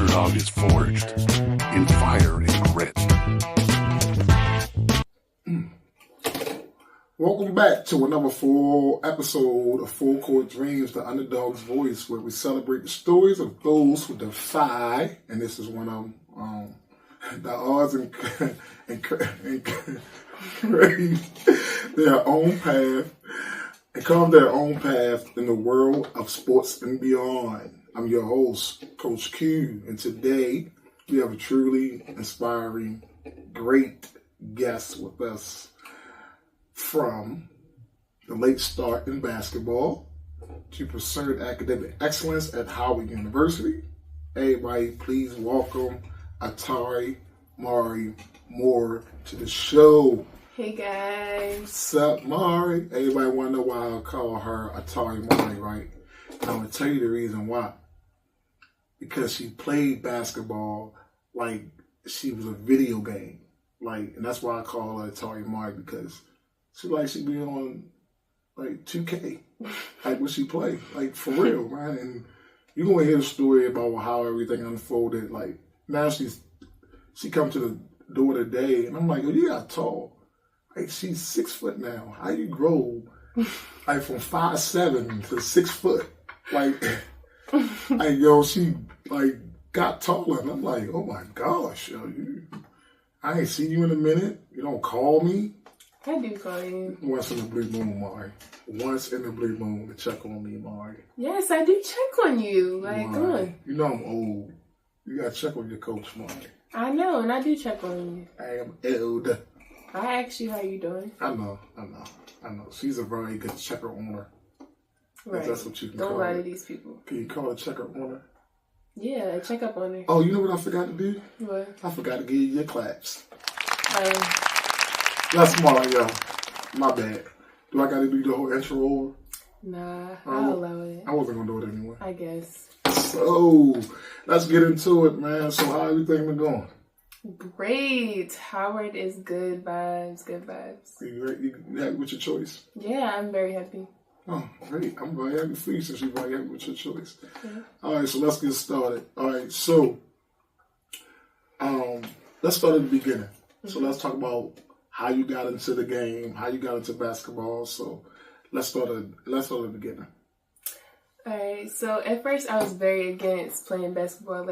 underdog is forged in fire and grit. Welcome back to another full episode of FullCourtDreams, the Underdawgs' Voice, where we celebrate the stories of those who defy, and this is one of them, the odds and crave their own path and carve their own path in the world of sports and beyond. I'm your host, Coach Q, and today we have a truly inspiring, great guest with us from the late start in basketball to pursued academic excellence at Howard University. Everybody, please welcome Amari Moore to the show. Hey guys. What's up, Mari? Everybody want to know why I call her Amari, right? I'm going to tell you the reason why. Because she played basketball like she was a video game. And that's why I call her Amari, because she be on 2K, when she play, for real, man. And you're gonna hear the story about how everything unfolded. Now she come to the door today, and I'm like, oh, you got tall. She's 6 foot now. How you grow from 5'7" to 6 foot? She got taller, and I'm like, oh my gosh, yo, I ain't seen you in a minute. You don't call me. I do call you. Once in the blue moon, Mari. Once in the blue moon to check on me, Mari. Yes, I do check on you. Come on. You know I'm old. You gotta check on your coach, Mari. I know, and I do check on you. I am old. I asked you how you doing. I know. She's a very good checker on her. Right. That's what you can Don't call lie her. to these people. Can you call a checker on her? Yeah, check up on her. Oh, you know what I forgot to do? What? I forgot to give you your claps. That's smart, yo. My bad. Do I gotta do the whole intro over? Nah, I'll allow it. I wasn't gonna do it anyway. I guess. So, let's get into it, man. So, how everything been going? Great. Howard is good vibes. Good vibes. You happy with your choice? Yeah, I'm very happy. Oh, great. I'm very happy for you since you're very happy with your choice. Yeah. All right, so let's get started. All right, so let's start at the beginning. Mm-hmm. So let's talk about how you got into the game, how you got into basketball. So let's start at the beginning. All right, so at first I was very against playing basketball.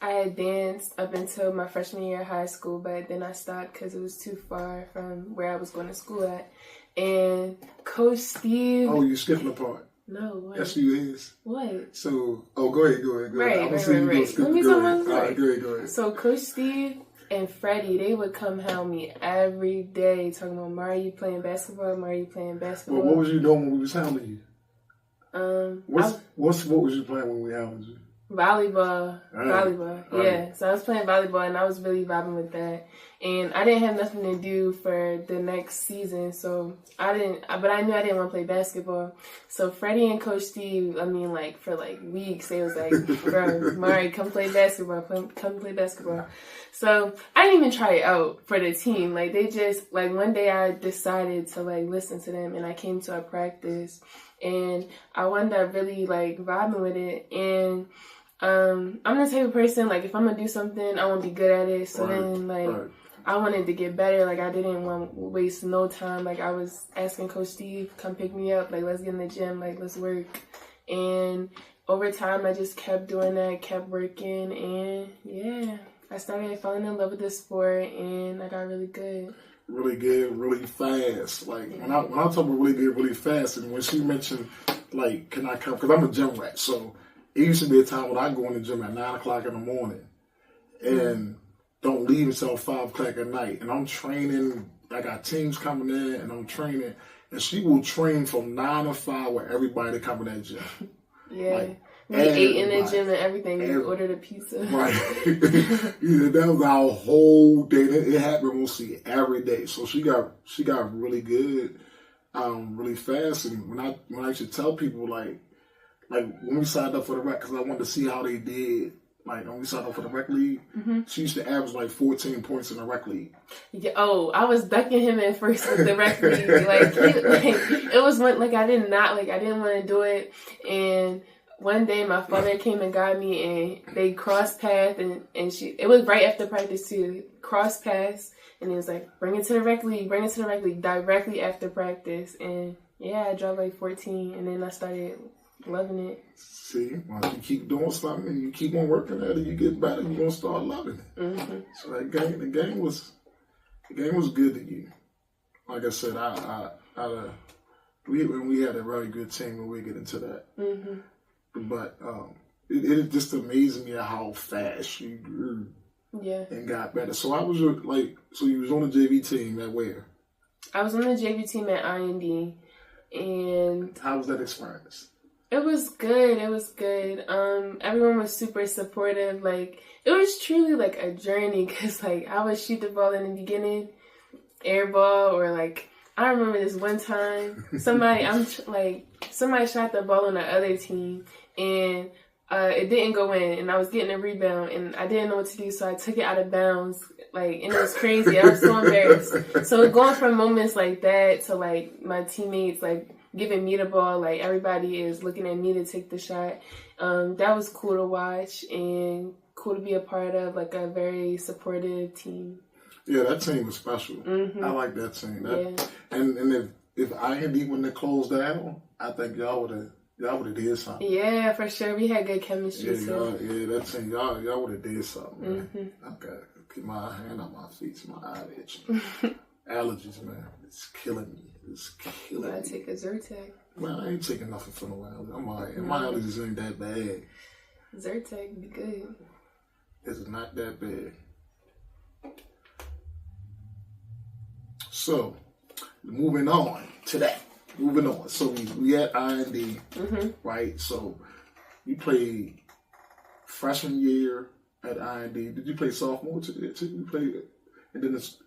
I had danced up until my freshman year of high school, but then I stopped because it was too far from where I was going to school at. And Coach Steve... Oh, you skipping a part. No, what? Yes, you is. What? So, go ahead. Right. Let me go ahead. Go ahead. So Coach Steve and Freddie, they would come help me every day talking about, Amari, you playing basketball? Amari, you playing basketball? Well, what was you doing when we was hounding you? What was you playing when we hounded you? Volleyball. Right. Yeah. So I was playing volleyball and I was really vibing with that. And I didn't have nothing to do for the next season, so but I knew I didn't want to play basketball. So Freddie and Coach Steve, for weeks, they was like, bro, Mari, come play basketball, come play basketball. So I didn't even try it out for the team. They just, one day I decided to listen to them, and I came to a practice and I wound up really vibing with it. And I'm the type of person, if I'm gonna do something, I want to be good at it. So then I wanted to get better. I didn't want to waste no time. I was asking Coach Steve, come pick me up. Let's get in the gym. Let's work. And over time, I just kept doing that, kept working. And yeah, I started falling in love with this sport, and I got really good. Really good, really fast. When I talk about really good, really fast, and when she mentioned, can I come? Because I'm a gym rat. So it used to be a time when I go in the gym at 9 o'clock in the morning. And don't leave until 5 o'clock at night. And I'm training. I got teams coming in, and I'm training. And she will train from 9 to 5 with everybody coming to that gym. Yeah. We ate in the gym and everything. We ordered a pizza. Right. That was our whole day. It happened mostly every day. So she got really good, really fast. And when I used to tell people, when we signed up for the rec, because I wanted to see how they did. When we signed up for the rec league, she used to average 14 points in the rec league. Yeah, I was ducking him at first with the rec league. It was I didn't want to do it, and one day my father came and got me, and they crossed paths, and it was right after practice too. Crossed paths, and it was like, bring it to the rec league, directly after practice. And yeah, I dropped like 14, and then I started loving it. See, once you keep doing something and you keep on working at it, you get better, you're going to start loving it. Mm-hmm. So the game was good to you. Like I said, we had a very good team, and we'll get into that. Mm-hmm. But it just amazed me how fast you grew. Yeah. And got better. So so you was on the JV team at where? I was on the JV team at IND. And how was that experience? It was good. Everyone was super supportive. Like, it was truly like a journey, because like I would shoot the ball in the beginning, air ball, or like I remember this one time somebody shot the ball on the other team, and it didn't go in, and I was getting a rebound, and I didn't know what to do, so I took it out of bounds, like, and it was crazy. I was so embarrassed. So going from moments like that to like my teammates like giving me the ball, like everybody is looking at me to take the shot. That was cool to watch and cool to be a part of, like a very supportive team. Yeah, that team was special. Mm-hmm. I like that team. And if IND wouldn't have closed down, I think y'all would have did something. Yeah, for sure. We had good chemistry too. That team, y'all would have did something, man. Mm-hmm. I gotta keep my hand on my feet, so my eye itching. Allergies, man. It's killing me. You gotta take a Zyrtec. Man, I ain't taking nothing for no allergies. I'm alright. My allergies ain't that bad. Zyrtec be good. It's not that bad. So, moving on to that. So we at IND, right? So you played freshman year at IND. Did you play sophomore too? You played, and then that's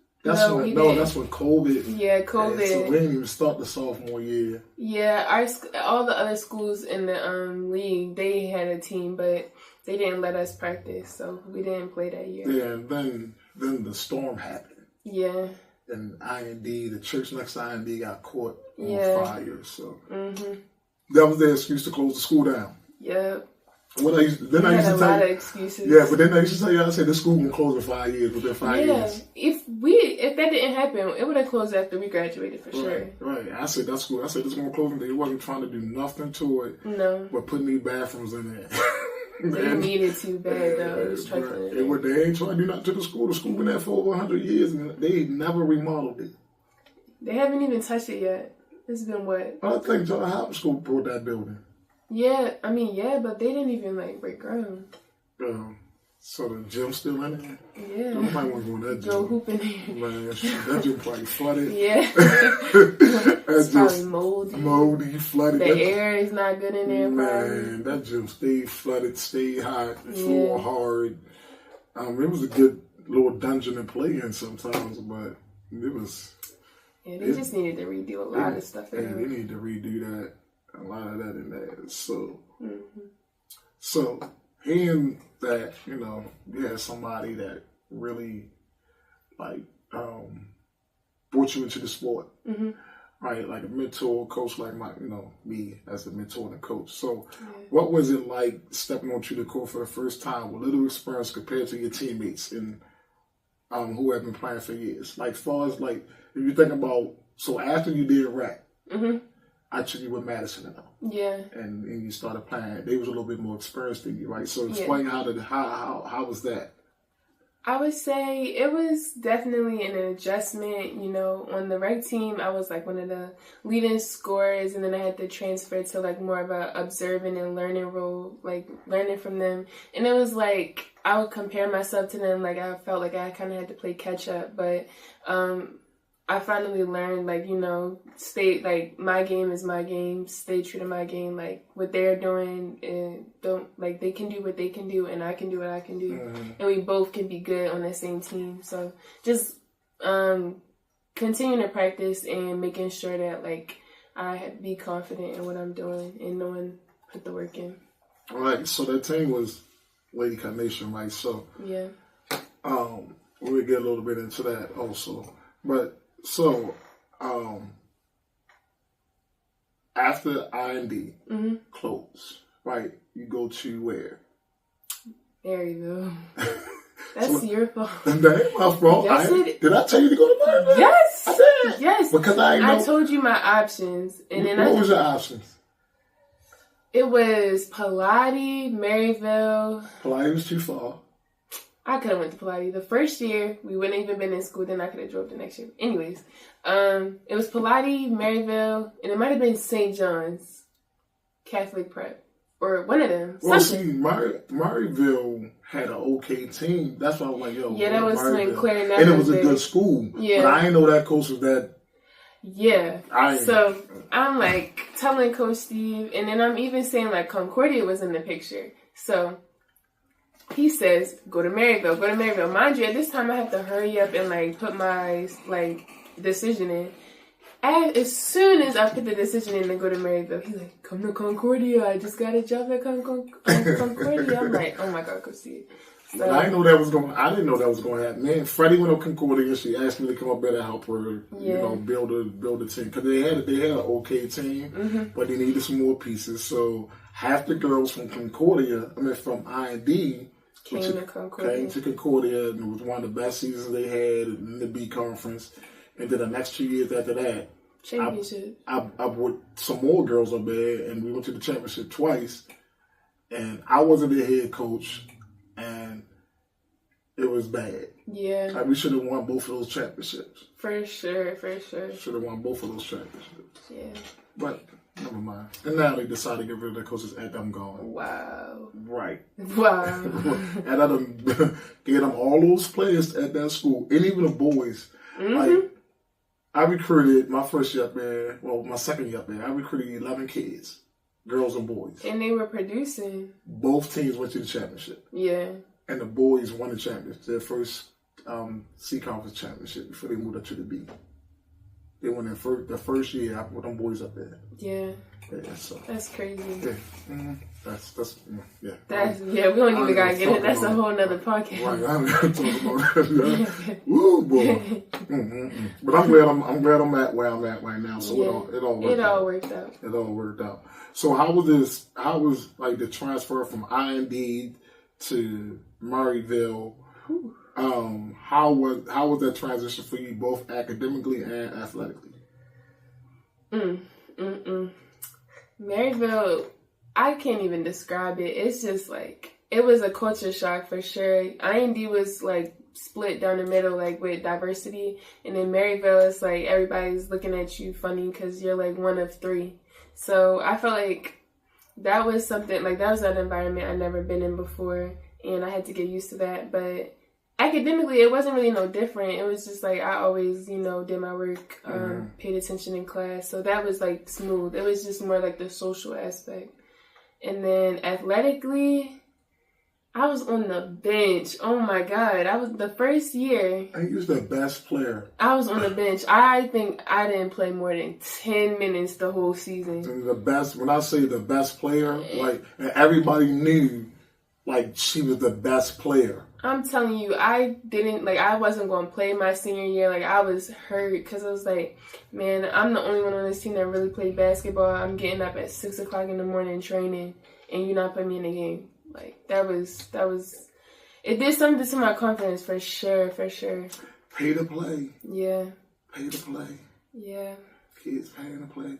when COVID. Yeah, COVID. So we didn't even start the sophomore year. Yeah, all the other schools in the league, they had a team, but they didn't let us practice, so we didn't play that year. Yeah, and then the storm happened. Yeah. And IND, the church next to IND got caught on fire. So that was their excuse to close the school down. Yeah. I used to tell you, lot of excuses. Yeah, but then I used to tell you, I said this school gonna close in 5 years. Within 5 years. If that didn't happen, it would have closed after we graduated for sure. Right. I said that school. I said this gonna close, and they wasn't trying to do nothing to it. No. But putting these bathrooms in there. They needed too bad though. They ain't trying to do nothing to the school. The school been there for over 100 years, and they never remodeled it. They haven't even touched it yet. It's been what? I think John Hopkins School brought that building. Yeah, but they didn't even break ground. So the gym's still in it? Yeah. Nobody want to go in that gym. Go hoop in there. Man, that gym probably flooded. Yeah. It's probably moldy. Moldy, flooded. The air is not good in there, man, that gym stayed flooded, stayed hot, floor hard. It was a good little dungeon to play in sometimes, but it was... Yeah, they just needed to redo a lot of stuff in there. They need to redo that. A lot of that in there. So hearing that, you had somebody that really brought you into the sport, right? Like a mentor, coach, like me as a mentor and a coach. So, what was it like stepping onto the court for the first time with little experience compared to your teammates and who have been playing for years? Like, far as if you think about, so after you did rap. I took you with Madison and them. Yeah. And you started playing. They was a little bit more experienced than you, right? So explain how was that? I would say it was definitely an adjustment. On the rec team, I was one of the leading scorers, and then I had to transfer to more of a observing and learning role, learning from them. And it was I would compare myself to them. I felt like I kind of had to play catch up, but I finally learned, stay, my game is my game, stay true to my game, what they're doing, and they can do what they can do, and I can do what I can do, and we both can be good on the same team, so just, continuing to practice and making sure that, I be confident in what I'm doing, and knowing, put the work in. All right, so that team was Lady Carnation, right, so, we'll get a little bit into that also, but, so, after IND closed, right, you go to where? Maryville. That's your fault. That ain't my fault. Yes, did I tell you to go to Maryville? Yes. I did. Yes. Because I told you my options. And then what was your options? It was Pilates, Maryville. Pilates was too far. I could have went to Pilates. The first year, we wouldn't even been in school. Then I could have drove the next year. Anyways, it was Pilates, Maryville, and it might have been St. John's Catholic Prep. Or one of them. Well, something. see, Maryville had an okay team. That's why I was like, yo. Yeah, that was Sinclair. And it was a good school. Yeah. But I didn't know that coach was that. Yeah. So I'm like telling Coach Steve, and then I'm even saying like Concordia was in the picture. So he says, go to Maryville, go to Maryville. Mind you, at this time I have to hurry up and like put my like decision in. As soon as I put the decision in to go to Maryville, he's like, come to Concordia. I just got a job at Concordia. I'm like, oh my God, Coach Steve. So, I didn't know that was going to happen. Man, Freddie went to Concordia. She asked me to come up there to help her, build a team. Because they had an okay team, but they needed some more pieces. So half the girls from from I&D, came to Concordia, and it was one of the best seasons they had in the B conference. And then the next 2 years after that, championship. I brought some more girls up there, and we went to the championship twice. And I wasn't the head coach, and it was bad. Yeah. Like, we should have won both of those championships. For sure. Should have won both of those championships. Yeah. But never mind. And now they decided to get rid of their coaches after I'm gone. Wow. Right. Wow. And I done gave them all those players at that school, and even the boys. Like, I recruited my first year up there, my second year up there, I recruited 11 kids, girls and boys. And they were producing. Both teams went to the championship. Yeah. And the boys won the championship, their first C Conference championship before they moved up to the B. They won the first year with them boys up there. Yeah. Yeah, so. That's crazy. Yeah. Mm-hmm. We don't even gotta get it. That's a whole nother podcast. Right, I'm gonna talk about that. Ooh, boy. But I'm glad I'm at where I'm at right now. So it all worked out. It all worked out. So how was like the transfer from I&D to Maryville? How was that transition for you, both academically and athletically? Maryville, I can't even describe it. It's just like, it was a culture shock for sure. I&D was like split down the middle, like with diversity. And then Maryville is like, everybody's looking at you funny because you're like one of three. So I felt like that was something, like that was an environment I'd never been in before. And I had to get used to that. But academically, it wasn't really no different. It was just like I always, did my work, paid attention in class. So that was like smooth. It was just more like the social aspect. And then athletically, I was on the bench. Oh my God. I was the first year. And you was the best player. I was on the bench. I think I didn't play more than 10 minutes the whole season. And the best, when I say the best player, like, and everybody knew, like, she was the best player. I'm telling you, I wasn't going to play my senior year. Like, I was hurt because I was like, man, I'm the only one on this team that really played basketball. I'm getting up at 6 o'clock in the morning training, and you're not putting me in the game. Like, that was, it did something to my confidence for sure. Pay to play. Yeah. Pay to play. Yeah. Kids paying to play.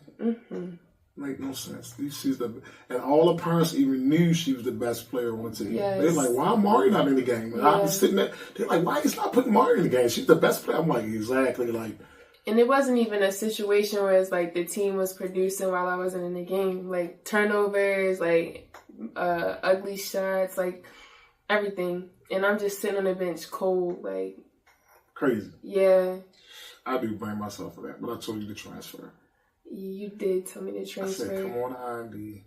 Make no sense. And all the parents even knew she was the best player on the team. Yes. They're like, why Amari not in the game? And I was sitting there, they're like, why is not putting Amari in the game? She's the best player. I'm like, exactly. Like, and it wasn't even a situation where it's like the team was producing while I wasn't in the game. Like turnovers, like ugly shots, like everything. And I'm just sitting on the bench cold, like crazy. Yeah. I do blame myself for that, but I told you to transfer. You did tell me to transfer. I said, come on to I&D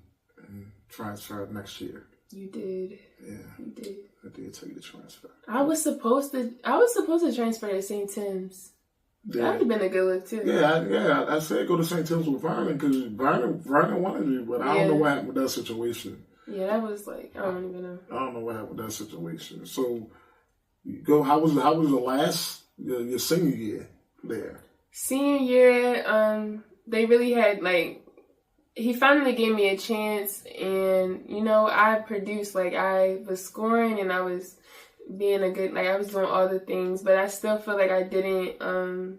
and transfer next year. You did. Yeah. You did. I did tell you to transfer. I was supposed to transfer to St. Tim's. Yeah. That would have been a good look too. Yeah. I said go to St. Tim's with Vernon because Vernon wanted you, but I don't know what happened with that situation. Yeah, that was like, I don't even know. I don't know what happened with that situation. So, how was your senior year there? Senior year, they really had like he finally gave me a chance, and you know, I produced. Like, I was scoring and I was being a good, like, I was doing all the things, but I still feel like I didn't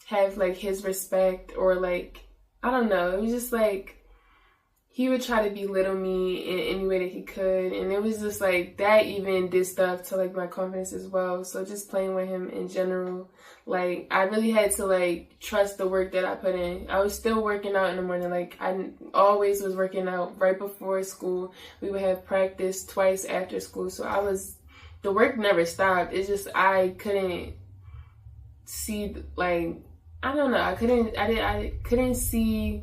have like his respect, or like, I don't know, it was just like he would try to belittle me in any way that he could, and it was just like that even did stuff to like my confidence as well. So just playing with him in general, like, I really had to like trust the work that I put in. I was still working out in the morning. Like, I always was working out right before school. We would have practice twice after school, so the work never stopped. It's just I couldn't see, like, I don't know, I couldn't see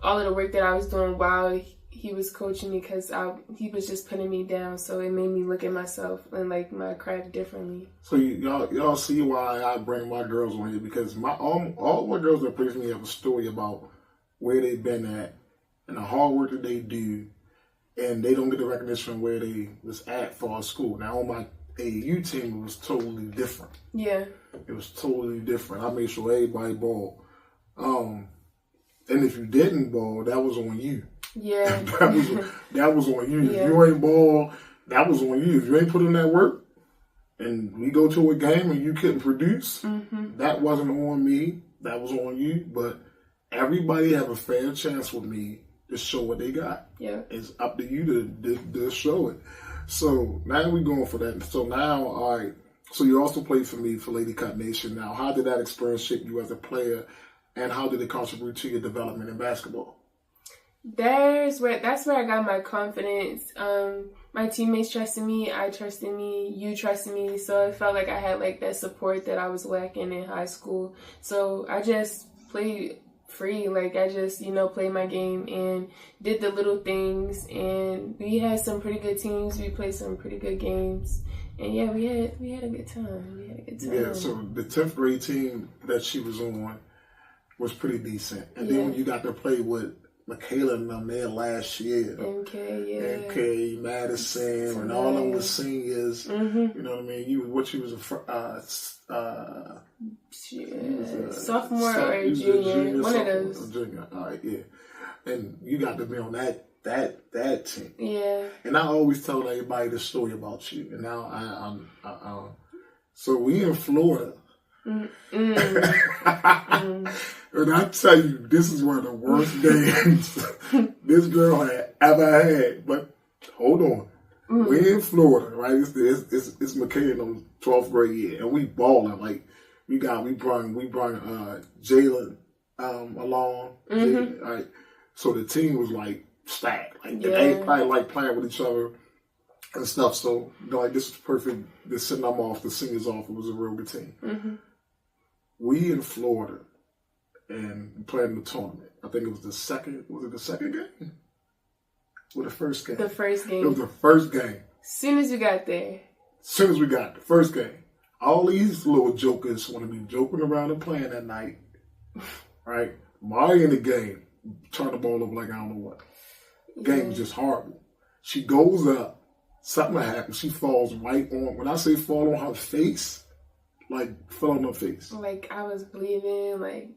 all of the work that I was doing while he was coaching me, because he was just putting me down. So it made me look at myself and like my craft differently. So y'all see why I bring my girls on here, because all my girls that play for me have a story about where they've been at and the hard work that they do, and they don't get the recognition where they was at for our school. Now on my AAU team, it was totally different. Yeah. It was totally different. I made sure everybody balled. And if you didn't ball, that was on you. Yeah. that was on you. Yeah. If you ain't ball, that was on you. If you ain't put in that work, and we go to a game and you couldn't produce, that wasn't on me. That was on you. But everybody have a fair chance with me to show what they got. Yeah. It's up to you to show it. So now we're going for that. So now, all right. So you also played for me for Lady Cut Nation. Now, how did that experience shape you as a player, and how did it contribute to your development in basketball? That's where I got my confidence. My teammates trusted me, I trusted me, you trusted me. So it felt like I had like that support that I was lacking in high school. So I just played free. Like, I just, played my game and did the little things. And we had some pretty good teams. We played some pretty good games. And yeah, we had a good time. Yeah, so the 10th grade team that she was on was pretty decent. And then when you got to play with Michaela and them there last year. MK, Madison, and all of them were seniors. You know what I mean? You was a sophomore or a junior. One of those. A junior. All right, yeah. And you got to be on that team. Yeah. And I always tell everybody the story about you. And now I'm so we in Florida. And I tell you, this is one of the worst games this girl had ever had. But hold on, we're in Florida, right? It's McKay in the 12th grade year, and we balling. Like we brought Jalen along. Jaylen, right? So the team was like stacked. Like everybody like playing with each other and stuff. So like this is perfect. Just sending them off, the seniors off. It was a real good team. We in Florida and playing the tournament. I think it was the second. Was it the second game? Or the first game? The first game. It was the first game. Soon as we got there. Soon as we got the first game. All these little jokers want to be joking around and playing that night. Right? Amari in the game turned the ball up like I don't know what. Game was just horrible. She goes up. Something happens. She falls right on. When I say fall on her face, like fell on her face. Like I was bleeding. Like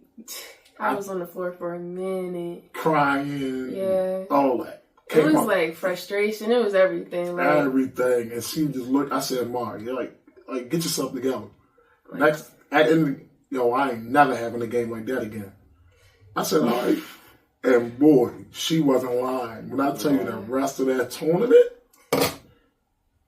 I was on the floor for a minute. Crying. Yeah. All that. It was like frustration. It was everything. Like everything. And she just looked. I said, Amari, you're like get yourself together. Next, at end, I ain't never having a game like that again. I said, all right. And boy, she wasn't lying. When I tell you the rest of that tournament,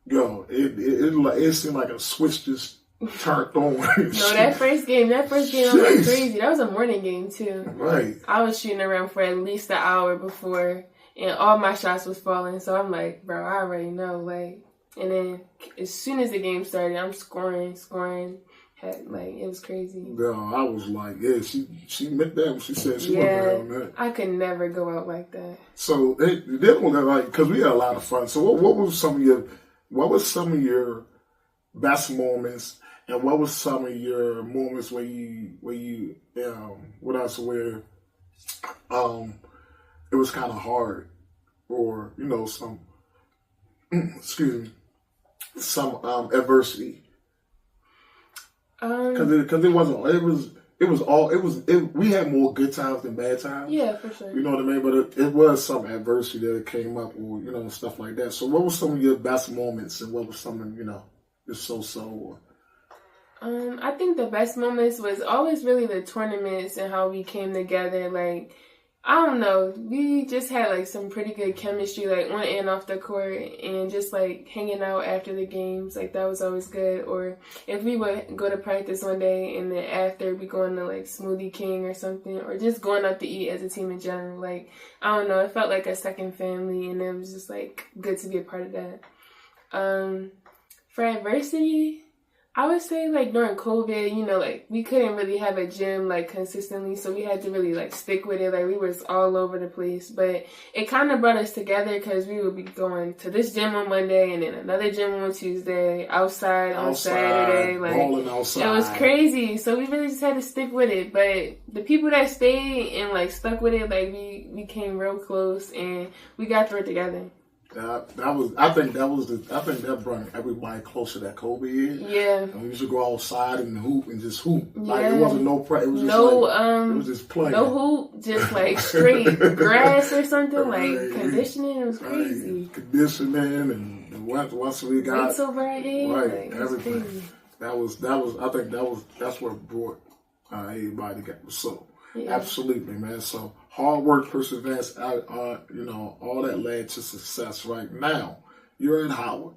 it seemed like a switch just turned on. No, that first game I was crazy. That was a morning game too. Right. I was shooting around for at least an hour before, and all my shots was falling. So I'm like, bro, I already know. Like, and then as soon as the game started, I'm scoring. It was crazy. Girl, I was like, yeah, she meant that when she said she wasn't having that. I could never go out like that. So it didn't like, because we had a lot of fun. So what was some of your best moments, and what was some of your moments where it was kind of hard, or some some adversity. Because it we had more good times than bad times. Yeah, for sure. You know what I mean? But it was some adversity that came up, or stuff like that. So, what were some of your best moments, and what was some of your so? I think the best moments was always really the tournaments and how we came together. Like, I don't know, we just had like some pretty good chemistry, like on and off the court, and just like hanging out after the games, like that was always good. Or if we would go to practice one day and then after we going to like Smoothie King or something, or just going out to eat as a team in general, like I don't know, it felt like a second family, and it was just like good to be a part of that. For adversity, I would say like during COVID, like we couldn't really have a gym like consistently, so we had to really like stick with it. Like we was all over the place, but it kind of brought us together because we would be going to this gym on Monday and then another gym on Tuesday, outside on Saturday. Like outside. It was crazy, so we really just had to stick with it. But the people that stayed and like stuck with it, like we came real close and we got through it together. I think that brought everybody closer, that Kobe year. Yeah. And we used to go outside and hoop and just hoop. Yeah. Like it wasn't no practice. It was just it was just playing. No hoop, just like straight grass or something, like conditioning. It was crazy. Right. Conditioning and once we got weights over our head, right, like, everything. Crazy. That's what brought everybody together. So yeah. Absolutely, man. So hard work, perseverance, all that led to success. Right now, you're in Howard,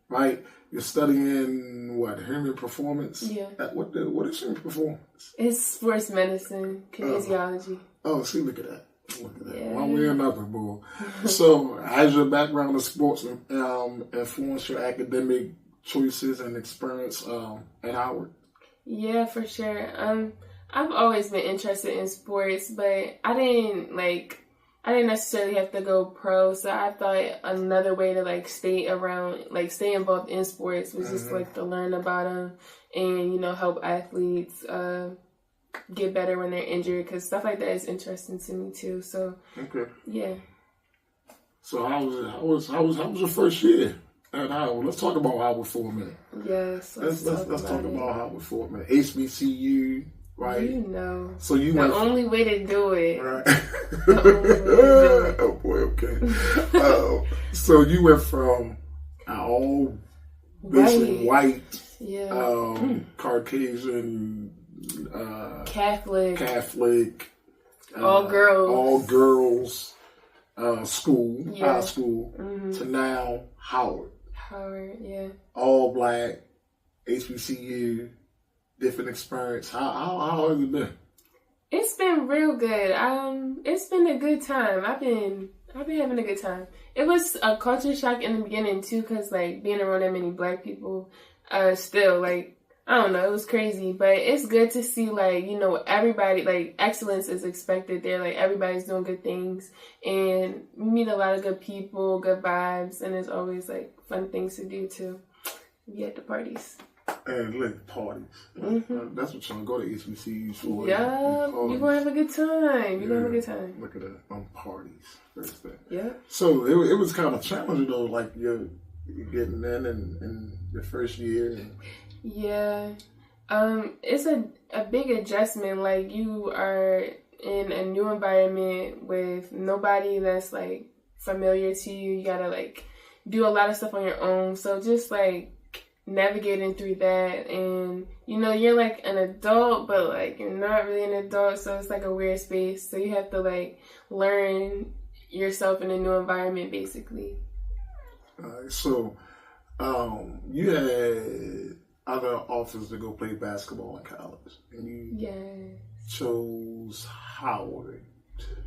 right? You're studying human performance. Yeah. What is human performance? It's sports medicine, kinesiology. See, look at that. Look at that. Yeah. One way or another, boy. So, has your background in sports influenced your academic choices and experience at Howard? Yeah, for sure. I've always been interested in sports, but I didn't necessarily have to go pro. So I thought another way to like stay involved in sports was just like to learn about them and help athletes get better when they're injured, because stuff like that is interesting to me too. So yeah. So how was your first year at Howard? Let's talk about Howard for a minute. Yes. Let's talk about Howard for a minute. HBCU. Right. So you the only way to do it. Right. The only way to do it. Oh boy, okay. So you went from all basically white, Caucasian, Catholic, all girls, school, high school, to now Howard, yeah, all black, HBCU. Different experience. How has it been? It's been real good. It's been a good time. I've been having a good time. It was a culture shock in the beginning too, because like being around that many black people, still like I don't know, it was crazy. But it's good to see like everybody, like excellence is expected there. Like everybody's doing good things, and we meet a lot of good people, good vibes, and there's always like fun things to do too. We at the parties. And look, parties. That's what y'all go to HBCUs for. Yeah, you're going to have a good time. You're going to have a good time. Look at that. Parties. First thing. Yeah. So it was kind of challenging though, like you're getting in your first year. Yeah. It's a big adjustment. Like you are in a new environment with nobody that's like familiar to you. You got to like do a lot of stuff on your own. So just like navigating through that, and you're like an adult, but like you're not really an adult, so it's like a weird space. So you have to like learn yourself in a new environment, basically. So you had other offers to go play basketball in college, and you chose Howard.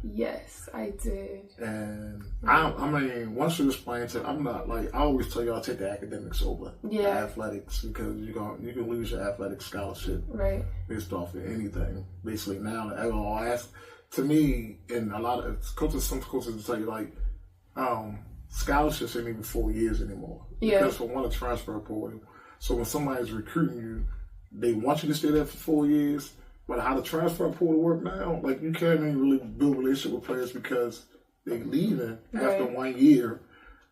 Yes, I did. And I mean, once you explain to, I'm not like, I always tell y'all take the academics over the athletics, because you can lose your athletic scholarship based off of anything. Basically now, I'll ask, to me, and a lot of some coaches will tell you like, scholarships ain't even 4 years anymore. Because for one, a transfer portal. So when somebody's recruiting you, they want you to stay there for 4 years. But how the transfer portal work now, like you can't even really build a relationship with players because they leaving after 1 year,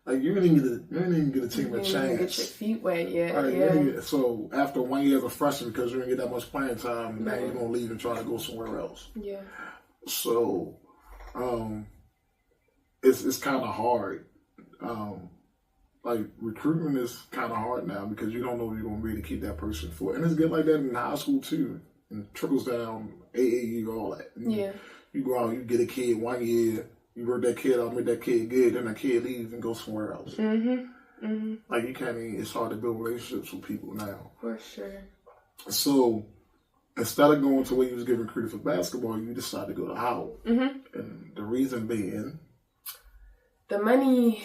Like you didn't even get a team a You didn't chance. even get your feet wet yet. Right, Yeah. so after 1 year as a freshman, because you didn't get that much playing time, now Right. you're gonna leave and try to go somewhere else. Yeah. So, it's kind of hard. Like recruitment is kind of hard now because you don't know if you're gonna be able to keep that person for. And it's good like that in high school too, and trickles down AAU, all that. Yeah. You go out, you get a kid 1 year, you work that kid out, make that kid good, then that kid leaves and goes somewhere else. Like you can't even. It's hard to build relationships with people now. For sure. So instead of going to where you was getting recruited for basketball, you decided to go to Howard. And the reason being, the money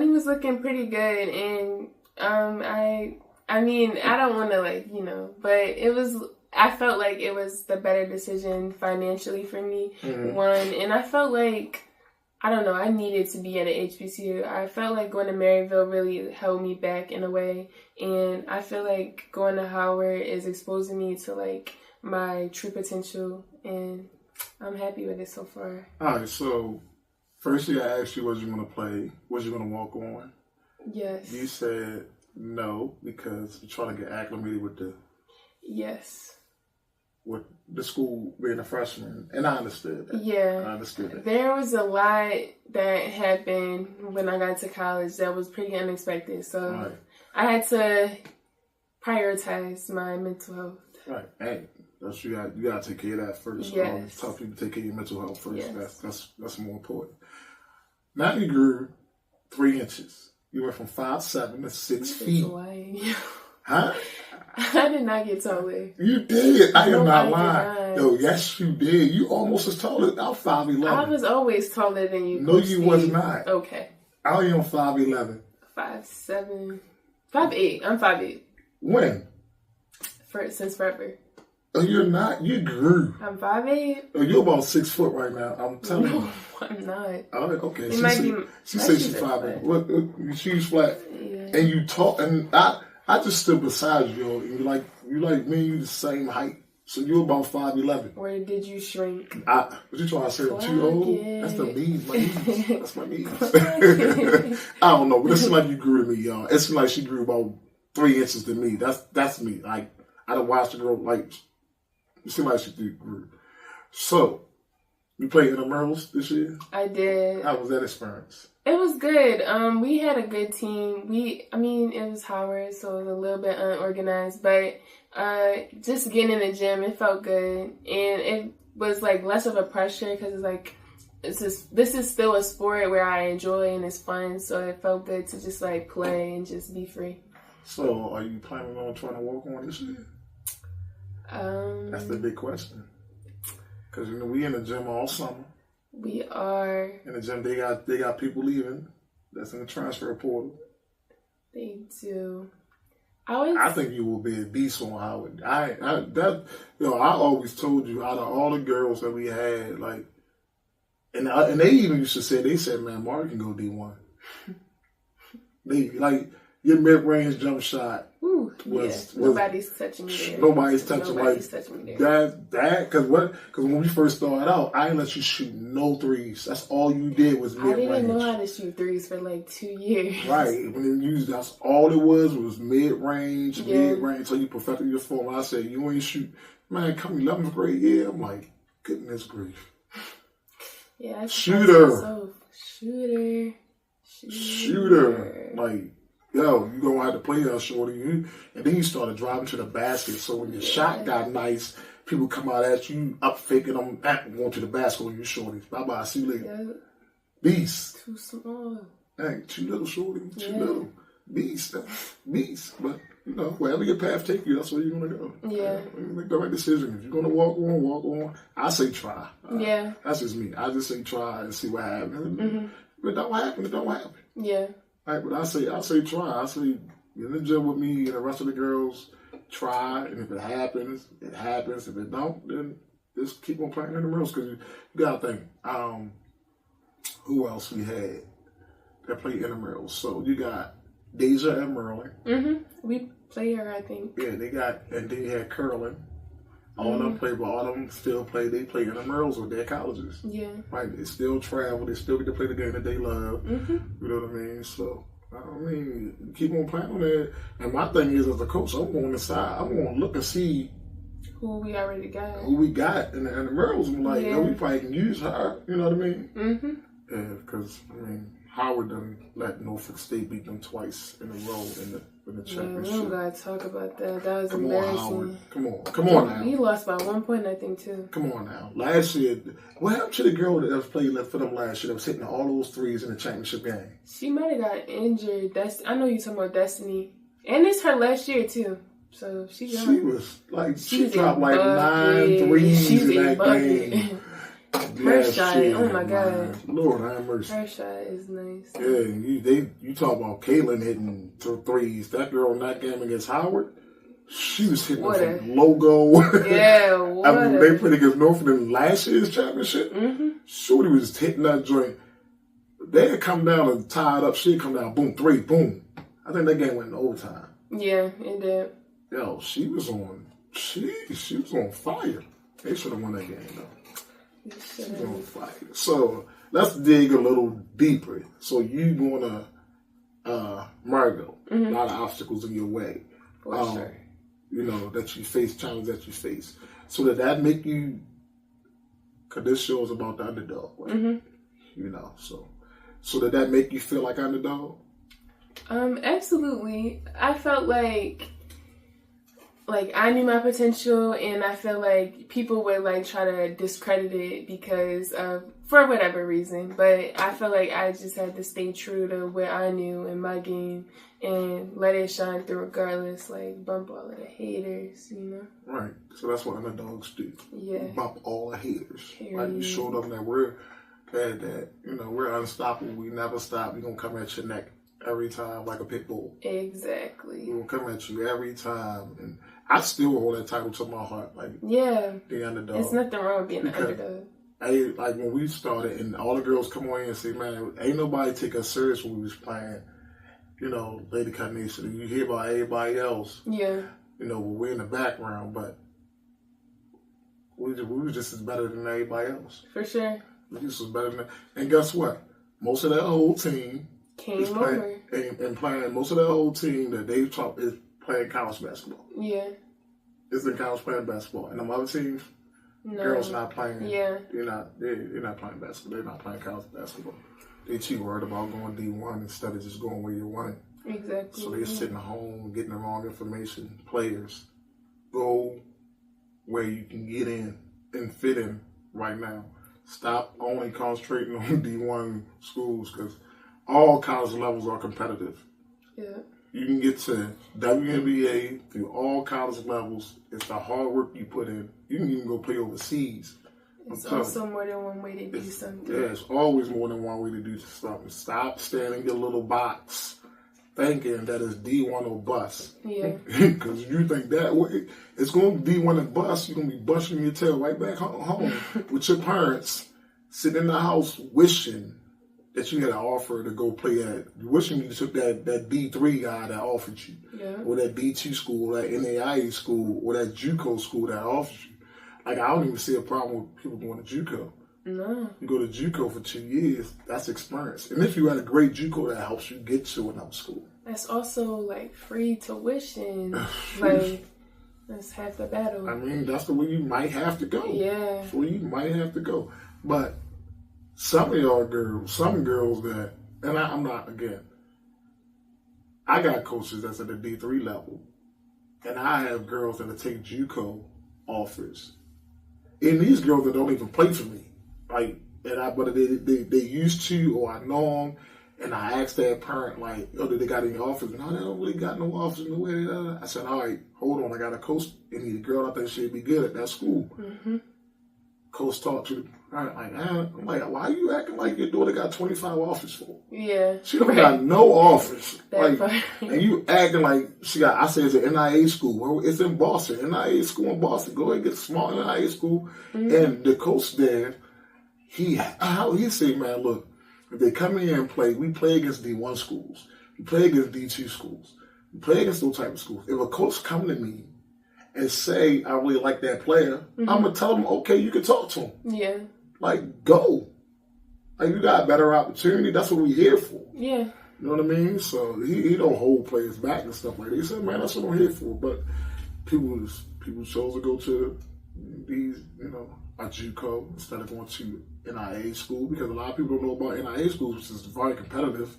was looking pretty good, and I mean, I don't want to but I felt like it was the better decision financially for me. One, and I felt like, I don't know, I needed to be at an HBCU. I felt like going to Maryville really held me back in a way, and I feel like going to Howard is exposing me to like my true potential, and I'm happy with it so far. All right, so firstly, I asked you, was you going to play? Was you going to walk on? Yes. You said no because you're trying to get acclimated with the school being a freshman, and I understood that. Yeah. I understood that. There was a lot that happened when I got to college that was pretty unexpected, so Right. I had to prioritize my mental health. Right. Hey, you got to take care of that first. Yes. Tell people to take care of your mental health first. Yes. That's more important. Now you grew 3 inches. You went from 5'7" to 6 feet. Huh? I did not get taller. You did. I am not I lying. did not. Yo, yes, you did. You almost as tall as I'm 5'11". I was always taller than you. No, Coach you Steve. was not. Okay. I am 5'11". 5'7", 5'8". I'm 5'8". When? Since forever. Oh, you're not. You grew. I'm 5'8". Oh, you're about 6 foot right now. I'm telling you. No, I'm not. All right, okay. It might be. She said she's 5'8". Look, she's flat. Yeah. And you talk, and I just stood beside you. You like me. You the same height. So you're about 5'11". Where did you shrink? What you trying to say? I'm too old? it. That's the knees. My knees. That's my knees. I don't know, but it seems like you grew to me, y'all. It seems like she grew about 3 inches to me. That's me. Like I done watched her grow. Like it seemed like she grew. So you played intramurals this year? I did. How was that experience? It was good. We had a good team. It was Howard, so it was a little bit unorganized, but just getting in the gym, it felt good, and it was like less of a pressure because it's like this is still a sport where I enjoy and it's fun, so it felt good to just like play and just be free. So, are you planning on trying to walk on this year? That's the big question. Because we in the gym all summer. We are. In the gym, they got people leaving. That's in the transfer portal. They do. I think you will be a beast on Howard. I always told you, out of all the girls that we had, like, and they even used to say, they said, man, Mark can go D1. They like your mid-range jump shot. Nobody's touching me there. Nobody's touching me there. Because when we first started out, I didn't let you shoot no threes. That's all you did was mid-range. I didn't know how to shoot threes for like 2 years. Right. That's all it was mid-range, mid-range. So you perfected your form. I said, you ain't shoot. Man, come 11th grade, yeah. I'm like, goodness grief. Yeah, Shooter. Like, yo, you gonna have to play that shorty. And then you started driving to the basket. So when your shot got nice, people come out at you, up faking them, going to the basket with you shorties. Bye bye, see you later. Yeah. Beast. Too small. Hey, too little shorty, too little. Beast. But wherever your path take you, that's where you're gonna go. Yeah. Make the right decision. If you're gonna walk on. I say try. Yeah. That's just me. I just say try and see what happens. If it don't happen, it don't happen. Yeah. Right, but I say try. I say get in the gym with me and the rest of the girls. Try, and if it happens, it happens. If it don't, then just keep on playing in the rules. Because you gotta think, who else we had that played intramurals? So you got Deja and Merlin. We play her, I think. Yeah, and then you had Curlin. All of them play, but all of them still play. They play intramurals with their colleges. Yeah. Right. They still travel. They still get to play the game that they love. You know what I mean? So, I mean, keep on playing on that. And my thing is, as a coach, I'm going inside. I'm going to look and see who we already got. Who we got in the intramurals. I'm like, yo, we probably can use her. You know what I mean? Yeah, because, I mean, Howard done let Norfolk State beat them twice in a row in the championship. Yeah, we don't gotta talk about that. That was Come embarrassing. on, Howard. Come on now. He lost by 1 point, I think, too. Come on now. Last year, what happened to the girl that was playing for them last year that was hitting all those threes in the championship game? She might have got injured. I know you're talking about Destiny. And it's her last year, too. So she was like, she dropped like 9 threes in that game. Her shot, oh my God. Lord have mercy. Her shot is nice. Yeah, you talk about Caitlin hitting 2 threes. That girl in that game against Howard, she was hitting them from logo. Yeah, I mean, they played against Norfolk in last year's championship. Shorty was just hitting that joint. They had come down and tied up. She had come down, boom, 3, boom. I think that game went in overtime. Yeah, it did. Yo, she was on fire. They should have won that game, though. She's on fire. So let's dig a little deeper. So you gonna Margot, a lot of obstacles in your way. For sure. You know, that you face, challenges that you face. So did that make you, because this show is about the underdog, right? You know, so did that make you feel like underdog? Absolutely. I felt like I knew my potential, and I feel like people would like try to discredit it because of, for whatever reason. But I feel like I just had to stay true to what I knew in my game and let it shine through regardless, like bump all of the haters, you know? Right. So that's what underdogs do. Yeah. Bump all the haters. Like you showed them that we're unstoppable. We never stop. We're going to come at your neck every time like a pit bull. Exactly. We're going to come at you every time. And I still hold that title to my heart. Like, the underdog. It's nothing wrong with being an underdog. Like when we started and all the girls come on in and say, man, ain't nobody take us serious when we was playing, you know, Lady Cut Nation. You hear about everybody else. Yeah. You know, we're in the background, but we was just as better than everybody else. For sure. We just was better than that. And guess what? Most of that whole team came over. And playing, most of that whole team that they talk is playing college basketball. Yeah. It's in college playing basketball. And them other teams, girls not playing. Yeah. They're not playing basketball. They're not playing college basketball. They too worried about going D1 instead of just going where you want it. Exactly. So they're sitting home getting the wrong information. Players, go where you can get in and fit in right now. Stop only concentrating on D1 schools because all college levels are competitive. Yeah. You can get to WNBA through all college levels. It's the hard work you put in. You can even go play overseas. It's also more than one way to do something. Yeah, it's always more than one way to do something. Stop staying in your little box thinking that it's D1 or bust. Yeah. Because you think that way, it's going to be D1 and bust. You're going to be busting your tail right back home with your parents sitting in the house wishing that you had an offer to go play at, wishing you took that D3 guy that offered you, or that D2 school, or that NAIA school, or that JUCO school that offered you. Like, I don't even see a problem with people going to JUCO. No. You go to JUCO for 2 years, that's experience. And if you had a great JUCO, that helps you get to another school. That's also, like, free tuition. Like, that's half the battle. I mean, that's the way you might have to go. Yeah. That's where you might have to go. But some of y'all girls, some girls that, and I'm not, again, I got coaches that's at the D3 level, and I have girls that take JUCO offers. And these girls that don't even play for me, like, but they used to, or I know them, and I asked that parent, like, oh, did they got any offers? No, they don't really got no offers in the way. I said, all right, hold on, I got a coach, and the girl I think she'd be good at that school. Mm-hmm. Coach talked to the parent, I'm like, why are you acting like your daughter got 25 offers for? Yeah. She don't got no offers. And you acting like she got, I said it's an NIA school. Well, it's in Boston, NIA school in Boston. Go ahead and get a small NIA school. Mm-hmm. And the coach there, he said, man, look, if they come in and play, we play against D1 schools. We play against D2 schools. We play against those type of schools. If a coach come to me and say I really like that player, I'm gonna tell them, okay, you can talk to him. Yeah. Like, go. Like, you got a better opportunity. That's what we're here for. Yeah. You know what I mean? So he don't hold players back and stuff like that. He said, man, that's what I'm here for. But people chose to go to these, a JUCO instead of going to NIA school, because a lot of people don't know about NIA schools, which is very competitive.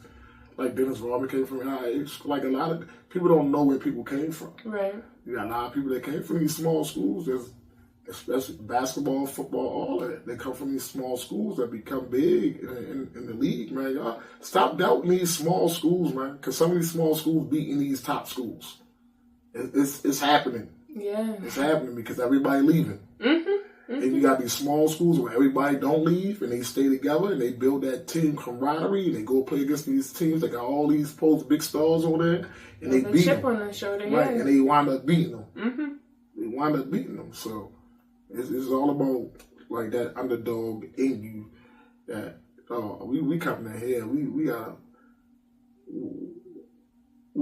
Like Dennis Rodman came from NIA school. Like, a lot of people don't know where people came from. Right. You got a lot of people that came from these small schools. There's especially basketball, football, all that. They come from these small schools that become big in the league, man. Y'all stop doubting these small schools, man, because some of these small schools beating these top schools. It's happening. Yeah. It's happening because everybody leaving. And you got these small schools where everybody don't leave and they stay together and they build that team camaraderie and they go play against these teams that got all these big stars on there and they beat them. On their shoulder, right, yeah. and they wind up beating them. They wind up beating them. So it's all about like that underdog in you. That we coming in here. We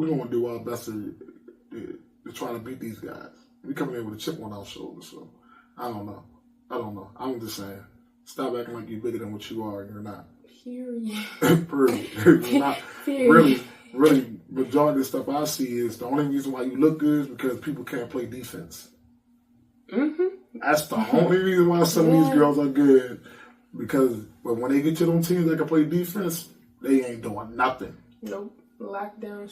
gonna do our best to try to beat these guys. We coming in with a chip on our shoulder. So I don't know. I'm just saying, stop acting like you're bigger than what you are and you're not. Period. Period. Not really. Majority of the stuff I see is the only reason why you look good is because people can't play defense. That's the only reason why some of these girls are good. Because when they get to them teams that can play defense, they ain't doing nothing. Nope. Lockdown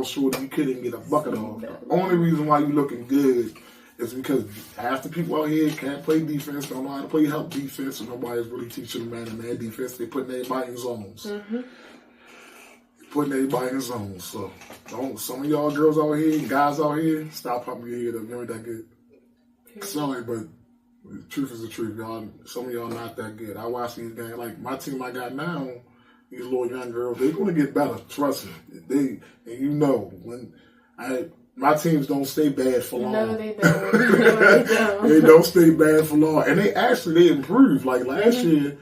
shorty. You couldn't get a bucket off. The only reason why you looking good is because half the people out here can't play defense, don't know how to play help defense, and nobody's really teaching them man-to-man defense. They putting everybody in zones. So some of y'all girls out here, guys out here, stop pumping your head up. You ain't that good. Sorry, but the truth is the truth, y'all. Some of y'all not that good. I watch these games. Like my team I got now, these little young girls, they're going to get better. Trust me. My teams don't stay bad for long. No, they don't. They don't stay bad for long. And they improved. Like last year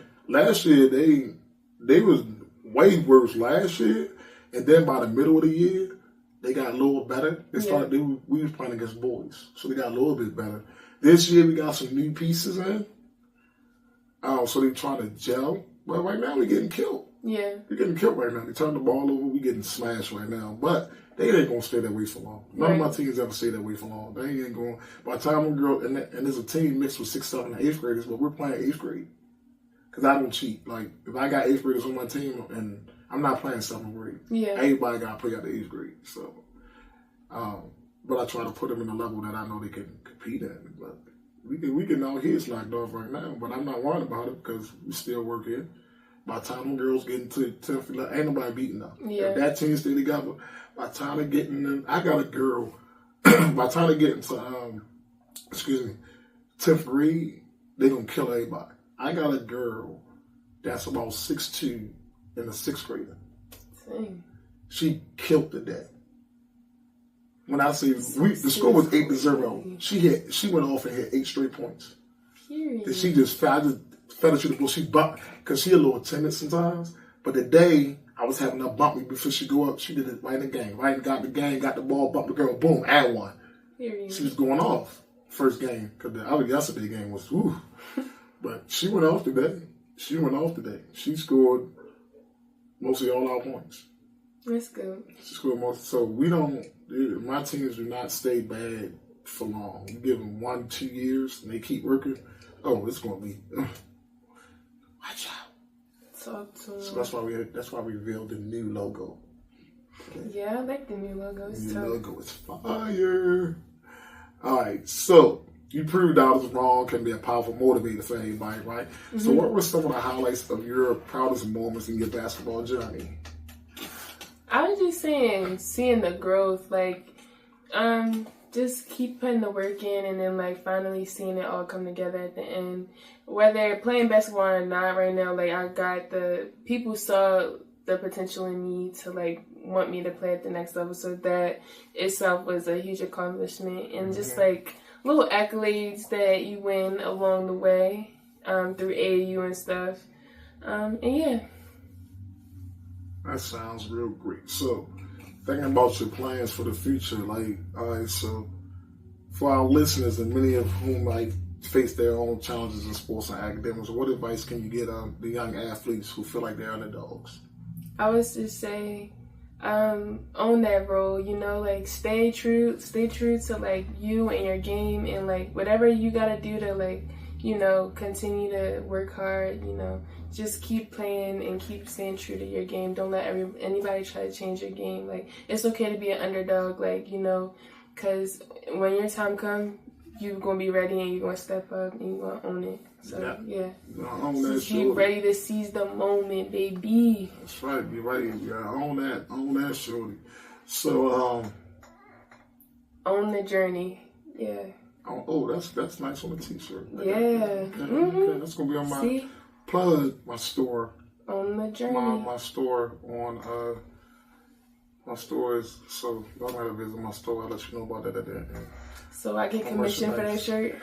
they was way worse last year. And then by the middle of the year, they got a little better. We was playing against boys. So they got a little bit better. This year we got some new pieces in. So they trying to gel. But right now we're getting killed. Yeah. We're getting killed right now. They turn the ball over. We're getting smashed right now. But they ain't going to stay that way for long. None of my teams ever stay that way for long. They ain't going. By the time I'm girl, and there's a team mixed with 6th, 7th, and 8th graders, but we're playing 8th grade. Because I don't cheat. Like, if I got 8th graders on my team, and I'm not playing 7th grade. Yeah. Everybody got to play out the 8th grade. So, but I try to put them in a level that I know they can compete in. But we can out here slacked off right now. But I'm not worried about it because we still work here. By the time them girls get into 10th, ain't nobody beating them. Yeah. If that team stay together, by the time they get in, I got a girl, by the time they get into, 10th grade, they going to kill everybody. I got a girl that's about 6'2" in the 6th grader. Dang. She killed the day. When I say, the score was 8-0. She went off and hit 8 straight points. And she just fell into the ball. She bumped, because she a little timid sometimes. But the day I was having her bump me before she go up, she did it right in the game. Right, got the game, got the ball, bumped the girl, boom, and won. She was going off first game, because the other yesterday game was, whew. But she went off today. She scored mostly all our points. That's good. She scored most. So my teams do not stay bad for long. You give them 1-2 years and they keep working. Oh, it's going to be. Watch out. Talk to them. So that's why we revealed the new logo. Okay? Yeah, I like the new logo. The new logo is fire. All right, so you proved I was wrong can be a powerful motivator for anybody, right? So what were some of the highlights of your proudest moments in your basketball journey? I was just saying, seeing the growth, just keep putting the work in and then, finally seeing it all come together at the end. Whether playing basketball or not right now, I got people saw the potential in me to, want me to play at the next level. So that itself was a huge accomplishment. And just, little accolades that you win along the way through AAU and stuff. And, yeah. That sounds real great. So, thinking about your plans for the future, all right, so for our listeners, and many of whom might face their own challenges in sports and academics, what advice can you get the young athletes who feel like they're underdogs? I would just say, own that role, you know, like stay true to like you and your game, and like whatever you gotta do to like, you know, continue to work hard, you know, just keep playing and keep staying true to your game. Don't let anybody try to change your game. Like, it's okay to be an underdog, like, you know, because when your time comes, you're going to be ready and you're going to step up and you're going to own it. So, yeah. Just be ready to seize the moment, baby. That's right. Be ready. Yeah, own that, shorty. So, own the journey. Yeah. Oh, that's nice on the t-shirt. Yeah. Okay. That's going to be on my plug, my store. On the journey. My store on, my store is, so y'all gotta visit my store. I'll let you know about that at the end. So I get commission for that shirt?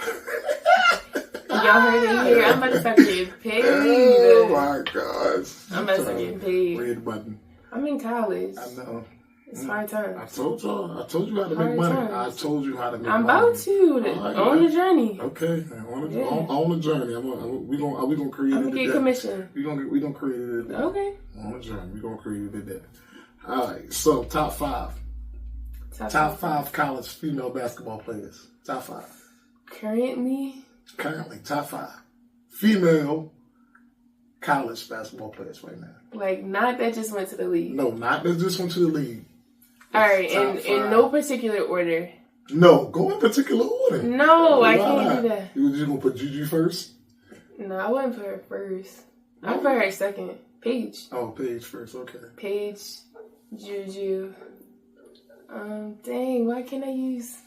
Y'all heard it here. I'm about to start getting paid. Oh my gosh. I'm about to start getting paid. Red button. I'm in college. I know. It's hard times. I told you how to make money. I told you how to make money. I'm about to. On the journey. Okay. On the journey. We're gonna create it. I'm gonna get commission. We're gonna create it. Okay. On the journey. We're gonna create it today. All right. So top five. Top five college female basketball players. Top five. Currently, top five female college basketball players right now. Like, not that just went to the league. No, not that just went to the league. All right, in no particular order. No, go in particular order. No, I can't do that. You just gonna put Juju first? No, I wouldn't put her first. I'd put her second. Paige. Oh, Paige first. Okay. Paige, Juju. Dang, why can't I use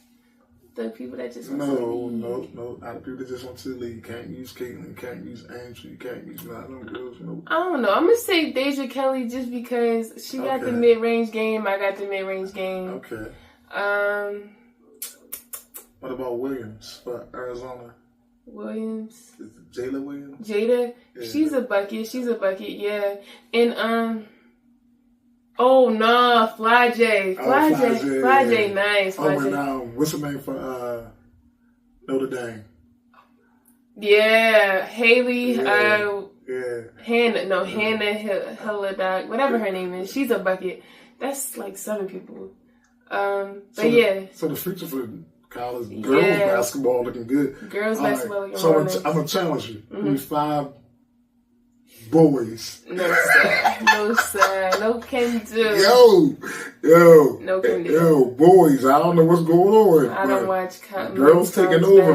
the people that just went to the league? No. Not the people that just went to the league. You can't use Caitlin. You can't use Angel. You can't use none of them girls. No. I don't know. I'm going to say Deja Kelly just because she got the mid-range game. I got the mid-range game. Okay. What about Williams for Arizona? Williams. Is it Jayla Williams? Jada. Yeah. She's a bucket, yeah. And, oh, no, Fly J, nice. Oh, and what's her name for Notre Dame? Yeah, Haley, Hannah Hilladog, whatever her name is. She's a bucket. That's like 7 people. Yeah. So the future for college girls basketball looking good. Girls basketball looking good. So I'm going to challenge you. Mm-hmm. 5 boys. No, sir. No can do. Yo. No can do. Yo, boys. I don't know what's going on. I don't watch girls taking over,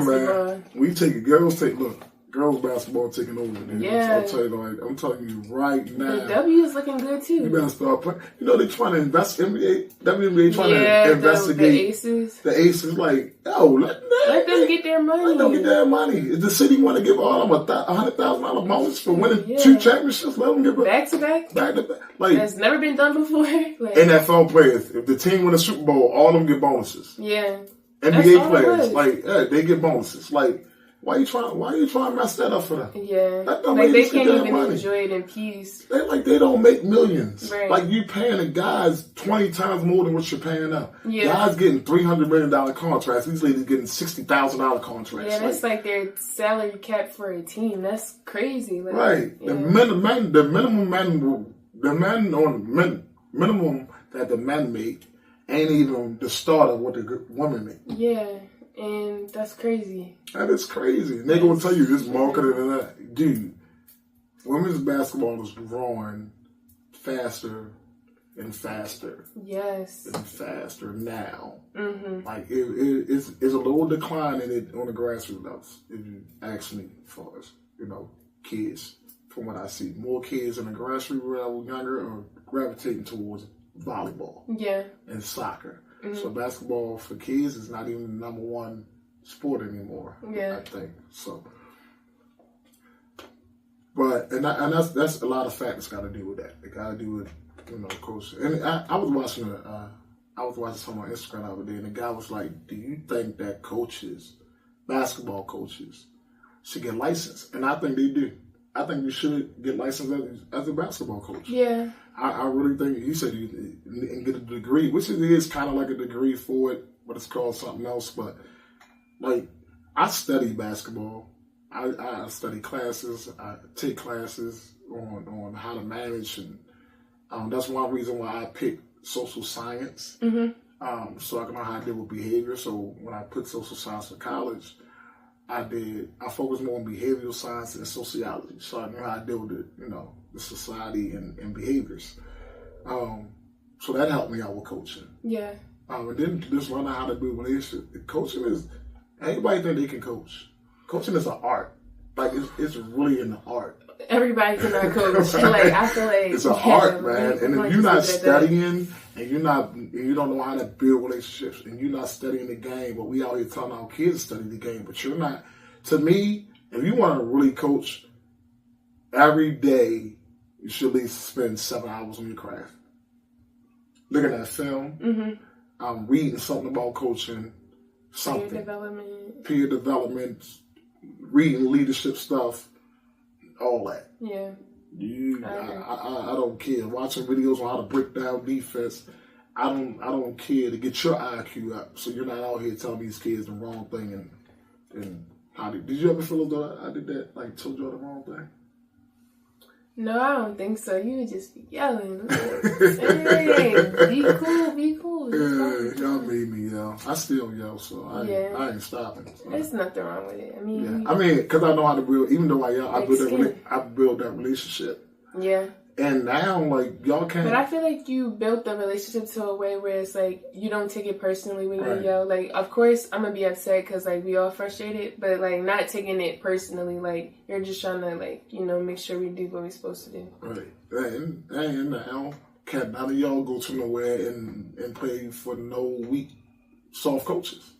basketball. Man. Girls basketball taking over. Dude. Yeah. I'm telling you right now. The W is looking good too. You better start playing. You know, they're trying to invest WNBA trying to investigate the aces. Like, let them get their money. Let them get their money. If the city want to give all of them $100,000 bonus for winning 2 championships, let them give it back to back. Like, that's never been done before. Like, NFL players, if the team win a Super Bowl, all of them get bonuses. Yeah. NBA players, they get bonuses. Like, why you trying to mess that up for them? Yeah. Like, they can't even enjoy it in peace. They don't make millions. Right. Like, you paying the guys 20 times more than what you're paying them. Yeah. Guys getting $300 million contracts. These ladies getting $60,000 contracts. Yeah, that's like their salary cap for a team. That's crazy. Like, right. Yeah. The minimum that the men make ain't even the start of what the women make. Yeah. And that's crazy. That is crazy. And they're going to tell you this marketing and that. Dude, women's basketball is growing faster and faster. Yes. And faster now. Mm-hmm. Like, it's a little decline in it on the grassroots levels, if you ask me, as far as, kids, from what I see. More kids in the grassroots level, younger, are gravitating towards volleyball. Yeah. And soccer. Mm-hmm. So basketball for kids is not even the number 1 sport anymore. Yeah, I think so. But that's a lot of factors got to do with that. It got to do with coach. And I was watching something on Instagram the other day, and the guy was like, "Do you think that basketball coaches, should get licensed?" And I think they do. I think you should get licensed as a basketball coach. Yeah. I really think, he said and get a degree, which it is kind of like a degree for it, but it's called something else. But like, I study basketball. I study classes. I take classes on how to manage, and that's one reason why I picked social science. So I can know how to deal with behavior. So when I put social science in college, I focused more on behavioral science and sociology. So I knew how to deal with the society and behaviors. So that helped me out with coaching. Yeah. And then just learning how to build relationships. Coaching is, everybody think they can coach. Coaching is an art. Like, it's really an art. Everybody cannot coach. Like, I feel like it's an art, man. And if you're not studying, and you don't know how to build relationships, and you're not studying the game, but we out here telling our kids to study the game, but you're not. To me, if you want to really coach, every day you should at least spend 7 hours on your craft. Looking at film, reading something about coaching, something. Peer development, reading leadership stuff, all that. Yeah. I don't care. Watching videos on how to break down defense, I don't care to get your IQ up, so you're not out here telling these kids the wrong thing and how did you ever feel as though I did that, like told you the wrong thing? No, I don't think so. You would just be yelling. Hey, be cool. Yeah, y'all made me yell. I still yell, so I ain't stopping. So. There's nothing wrong with it. I mean, because I know how to build. Even though I yell, I build that relationship. Yeah. And now, like, y'all can't. But I feel like you built the relationship to a way where it's like you don't take it personally when you yell. Like, of course, I'm gonna be upset because like we all frustrated, but like not taking it personally. Like you're just trying to make sure we do what we're supposed to do. Right. And now, can't none of y'all go to nowhere and play for no weak, soft coaches.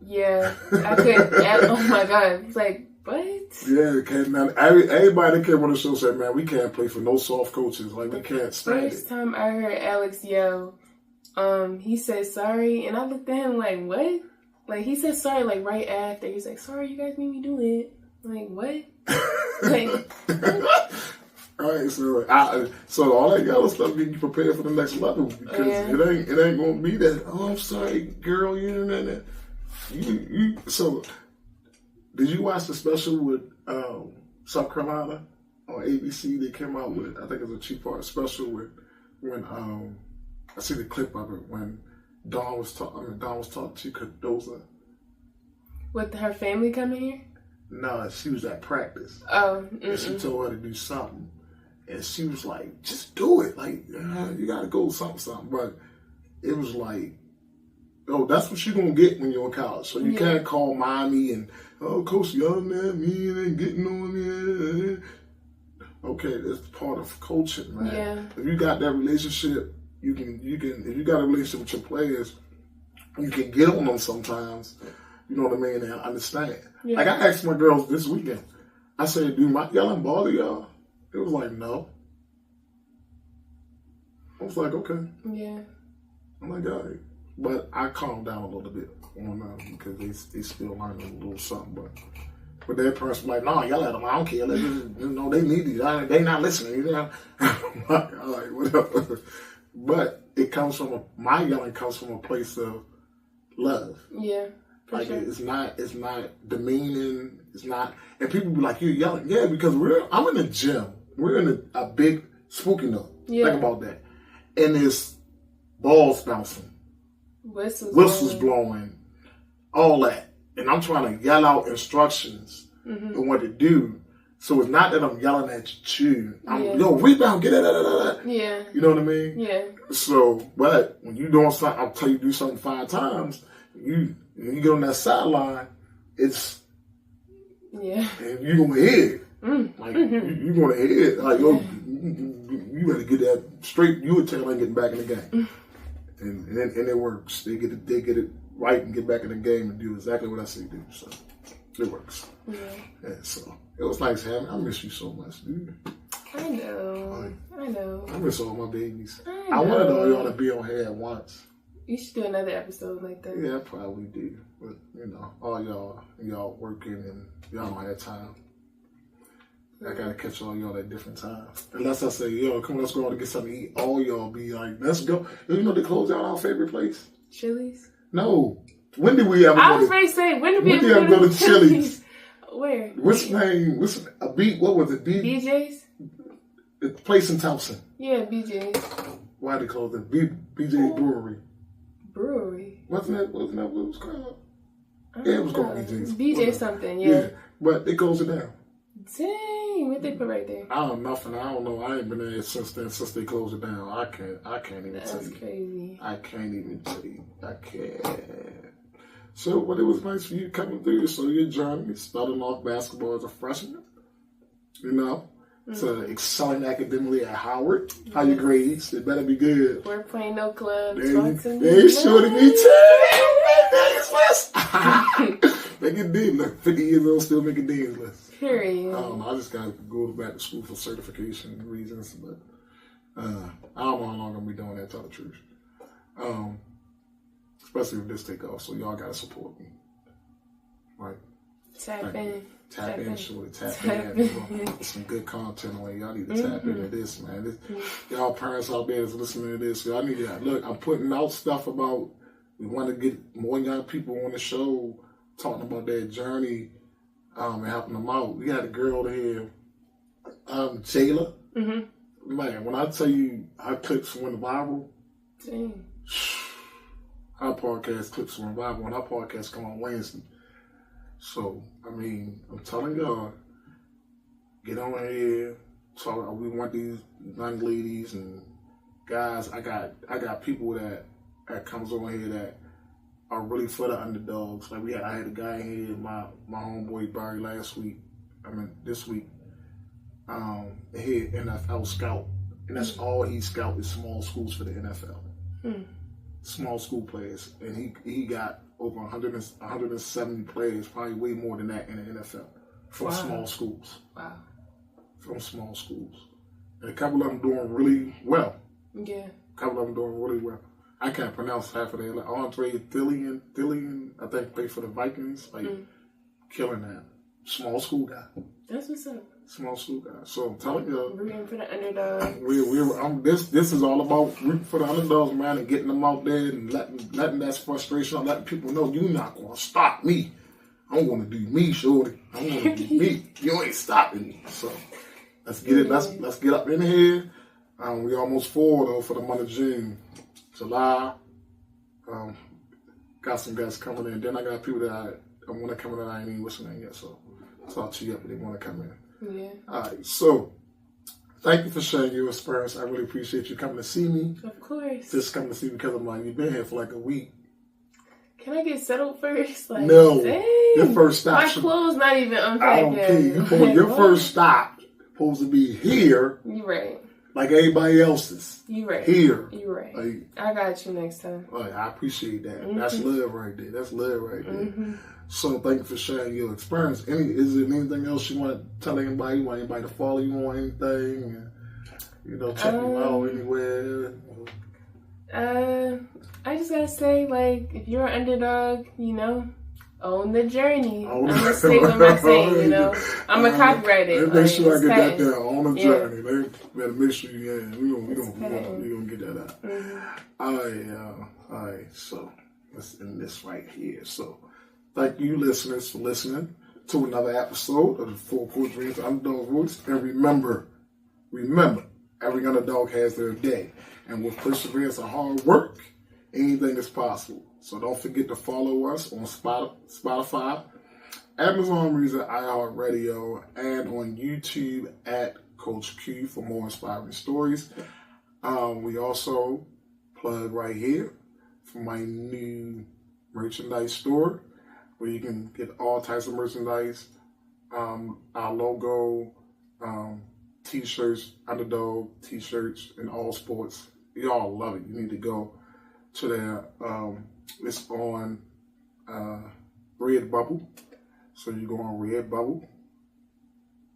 Yeah, I could. Oh my God, it's like. What? Yeah, everybody that came on the show said, man, we can't play for no soft coaches. Like, we can't stand it. First time I heard Alex yell, he said sorry, and I looked at him like, what? Like, he said sorry, like, right after. He's like, sorry, you guys made me do it. Like, what? All right, so all that yellow stuff get you prepared for the next level because it ain't gonna be that. Oh, I'm sorry, girl, you. So. Did you watch the special with South Carolina on ABC? They came out with, I think it was a 2-part special when I see the clip of it when Dawn was talking to Cardoza. With her family coming here? No, she was at practice. Oh, and she told her to do something, and she was like, "Just do it! Like you gotta go something." But it was like, oh, that's what you're gonna get when you're in college. So you can't call mommy and coach yelling at me and getting on me. Okay, that's part of coaching, man. Yeah. If you got that relationship, you can. If you got a relationship with your players, you can get on them sometimes. You know what I mean? And understand. Yeah. Like I asked my girls this weekend. I said, "Do my yelling bother y'all?" It was like, "No." I was like, "Okay." Yeah. I'm like, all right. But I calmed down a little bit on them because they still learning a little something. But their parents were like, no, yell at them. I don't care. They need you. They not listening. You know? I'm like, all right, whatever. But my yelling comes from a place of love. Yeah. Like sure. it's not demeaning. It's not, and people be like, you yelling. Yeah, because I'm in the gym. We're in a big spooky note. Yeah. Think about that. And it's balls bouncing. Whistles blowing, all that. And I'm trying to yell out instructions on what to do. So it's not that I'm yelling at you. Yo, rebound, get it. Yeah. You know what I mean? Yeah. So, but when you're doing something, I'll tell you to do something 5 times, when you get on that sideline, it's, and you're going to hear it. Like, you're going to hear it. Like, yo, you better get that straight. You would tell them getting back in the game. And it works. They get it right and get back in the game and do exactly what I say do. So it works. Yeah. So it was nice having. I miss you so much, dude. I know. I miss all my babies. I wanted all y'all to be on here at once. You should do another episode like that. Yeah, I probably do. But all y'all working and y'all don't have time. I gotta catch all y'all at different times. Unless I say, yo, come on, let's go out and get something to eat. All y'all be like, let's go. They close down our favorite place. Chili's? No. When did we ever I was ready to say, when did we ever go to Chili's? Where? What's the name? What was it? BJ's? The place in Towson. Yeah, BJ's. Why they close it? BJ's Brewery. Brewery? Wasn't that what it was called? Yeah, it was called BJ's. BJ something, yeah. But they closed it down. Dang, what they put right there? I don't know. I don't know. I ain't been there since then, since they closed it down. I can't even tell you. That's crazy. I can't even tell you. I can't. So, but it was nice for you coming through. So your journey, starting off basketball as a freshman, to excelling academically at Howard. How your grades? They better be good. 4.0 club. They sure to be too. Making Dean's list. 50 years old, still making Dean's list. Period. I don't know. I just got to go back to school for certification reasons, but I don't know how long I'm going to be doing that, to tell the truth. Especially if this take off, so y'all got to support me. Right? Tap in. Tap in. Some good content on it. Y'all need to tap into this, man. Y'all parents out there is listening to this. Y'all need to look. I'm putting out stuff about. We want to get more young people on the show talking about their journey and helping them out. We had a girl here, Jayla. Mm-hmm. Man, when I tell you her clips went viral, dang. Her podcast clips went viral, and her podcast come on Wednesday. So, I mean, I'm telling y'all, get on here. So we want these young ladies and guys. I got people that comes on here that are really for the underdogs. Like I had a guy in here, my homeboy Barry this week. He NFL scout, and that's all he scout is small schools for the NFL. Small school players, and he got over 170 players, probably way more than that in the NFL from small schools. Wow. From small schools, and a couple of them doing really well. Yeah. A couple of them doing really well. I can't pronounce half of that. Like Andre Thillian, I think played for the Vikings. Killing that. Small school guy. That's what's up. Small school guy. So I'm telling you, rooting for the underdog. This is all about rooting for the underdogs, man, and getting them out there and letting that frustration out, letting people know you're not gonna stop me. I'm gonna do me, shorty. I'm gonna do me. You ain't stopping me. So let's get it. Let's get up in here. We almost forward for the month of June, July. Got some guys coming in. Then I got people that I want to come in that I ain't even listening yet. So I'll talk to you up if they want to come in. Yeah. All right. So thank you for sharing your experience. I really appreciate you coming to see me. Of course. Just coming to see me because of you've been here for like a week. Can I get settled first? Like, no. Dang. Your first stop. My clothes not even unpacked. I don't care. Your first stop supposed to be here. You right. Like everybody else's. You right. Here. You right. Like, I got you next time. I appreciate that. That's love right there. That's love right there. So thank you for sharing your experience. Is there anything else you want to tell anybody? You want anybody to follow you on anything? Check you out anywhere? I just gotta say, if you're an underdog, own the journey. I'm gonna say what I'm saying, I'm gonna copyright it. Make sure I get that there. On the journey. They better make sure we're gonna get that out. All right. So let's end this right here. So thank you, listeners, for listening to another episode of the FullCourtDreams UnderdawgsVoice. And remember, every underdog has their day. And with perseverance and hard work, anything is possible. So don't forget to follow us on Spotify, Amazon Music, iHeartRadio, and on YouTube at Coach Q for more inspiring stories. We also plug right here for my new merchandise store where you can get all types of merchandise, our logo, T-shirts, Underdog T-shirts, and all sports. Y'all love it. You need to go to there. It's on Redbubble. So you go on Redbubble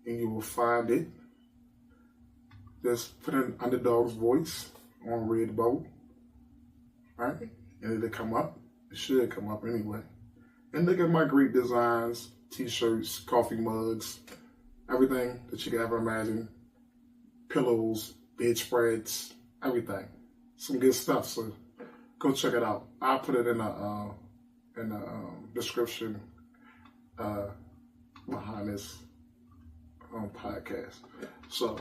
and you will find it. Just put in Underdawg's Voice on Redbubble. Right? And it'll come up. It should come up anyway. And look at my great designs, T-shirts, coffee mugs, everything that you can ever imagine. Pillows, bedspreads, everything. Some good stuff. So go check it out. I'll put it in in the description behind this podcast. So,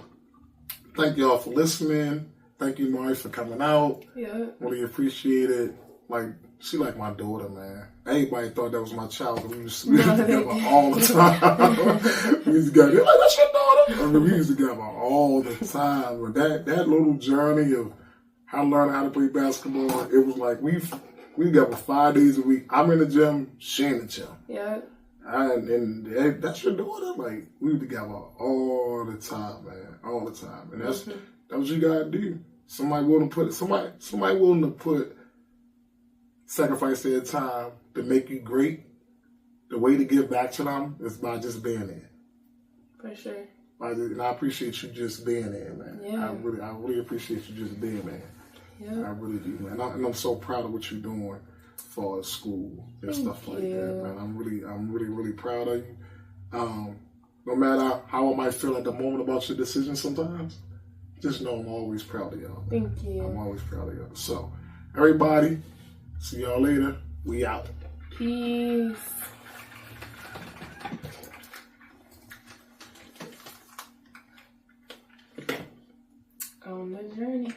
thank y'all for listening. Thank you, Mari, for coming out. Yeah. Really appreciate it. Like, she like my daughter, man. Everybody thought that was my child. We used to be together all the time. We used to get, they're like, that's your daughter. I mean, we used to get together all the time. But that little journey of how to learn how to play basketball, it was like we together 5 days a week. I'm in the gym, she in the gym. Yeah. And that's your daughter. Like, we were together all the time, man. All the time. And that's what you gotta do. Somebody willing to put sacrifice their time to make you great. The way to give back to them is by just being there. For sure. And I appreciate you just being there, man. Yeah. I really appreciate you just being there. Yeah. I really do, man. And I'm so proud of what you're doing for school and stuff like that, man. I'm really proud of you. No matter how I might feel at the moment about your decision sometimes, just know I'm always proud of y'all. Thank you. I'm always proud of y'all. So, everybody, see y'all later. We out. Peace. On the journey.